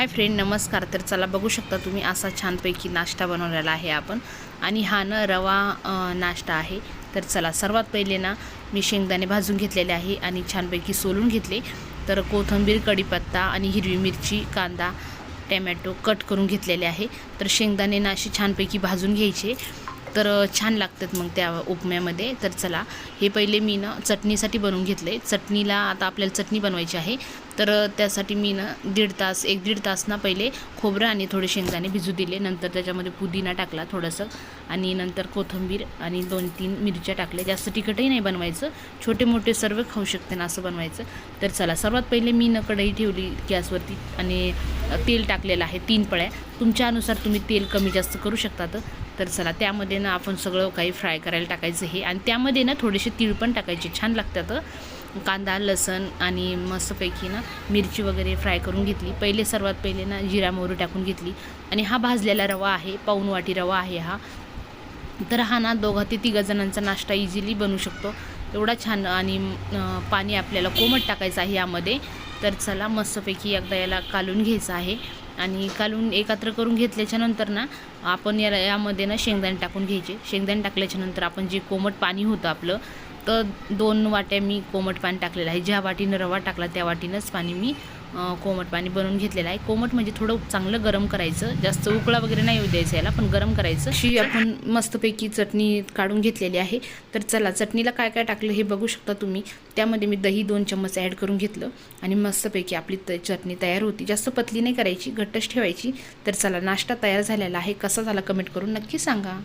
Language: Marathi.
हाय फ्रेंड, नमस्कार. तर चला बघू शकता तुम्ही असा छानपैकी नाश्ता बनवलेला आहे आपण. आणि हा न रवा नाश्ता आहे. तर चला सर्वात पहिले ना मी शेंगदाणे भाजून घेतलेले आहे आणि छानपैकी सोलून घेतले. तर कोथिंबीर, कढीपत्ता आणि हिरवी मिरची, कांदा, टॅमॅटो कट करून घेतलेले आहे. तर शेंगदाणे ना अशी छानपैकी भाजून घ्यायचे, तर छान लागतात मग त्या उपम्यामध्ये. तर चला हे पहिले मी ना चटणीसाठी बनवून घेतले. चटणीला आता आपल्याला चटणी बनवायची आहे. तर त्यासाठी मी ना एक दीड तास ना पहिले खोबरं आणि थोडे शेंगदाणे भिजू दिले. नंतर त्याच्यामध्ये पुदिना टाकला थोडंसं, आणि नंतर कोथिंबीर आणि 2-3 मिरच्या टाकल्या. जास्त तिखटही नाही बनवायचं, छोटे मोठे सर्व खाऊ शकते ना असं बनवायचं. तर चला सर्वात पहिले मी न कढई ठेवली गॅसवरती आणि तेल टाकलेलं आहे 3 पळ्या. तुमच्या अनुसार तुम्ही तेल कमी जास्त करू शकतात. तर चला त्यामध्ये ना आपण सगळं काही फ्राय करायला टाकायचं हे, आणि त्यामध्ये ना थोडेसे तीळ पण टाकायचे, छान लागतात. कांदा, लसण आणि मस्तपैकी ना मिरची वगैरे फ्राय करून घेतली. सर्वात पहिले ना जिरा मोहरी टाकून घेतली. आणि हा भाजलेला रवा आहे, पाऊण वाटी रवा आहे हा. तर हा ना 2 ते 3 जणांचा नाश्ता इझिली बनवू शकतो, एवढा छान. आणि पाणी आपल्याला कोमट टाकायचं आहे यामध्ये. तर चला मस्तपैकी एकदा याला कालून घ्यायचं आहे. आणि कालून एकत्र करून घेतल्याच्यानंतर ना आपण यामध्ये ना शेंगदाणे टाकून घ्यायचे. शेंगदाणे टाकल्याच्यानंतर आपण जे कोमट पाणी होतं आपलं, तर 2 वाट्या मी कोमट पाणी टाकलेलं आहे. ज्या वाटीनं रवा टाकला त्या वाटीनंच पाणी मी कोमट पाणी बनवून घेतलेलं आहे. कोमट म्हणजे थोडं चांगलं गरम करायचं, जास्त उकळा वगैरे नाही येऊ द्यायचं याला, पण गरम करायचं. अशी आपण मस्तपैकी चटणी काढून घेतलेली आहे. तर चला चटणीला काय काय टाकलं हे बघू शकता तुम्ही. त्यामध्ये मी दही 2 चम्मच ॲड करून घेतलं आणि मस्तपैकी आपली चटणी तयार होती. जास्त पतली नाही करायची, घट्टच ठेवायची. तर चला नाश्ता तयार झालेला आहे. कसा झाला कमेंट करून नक्की सांगा.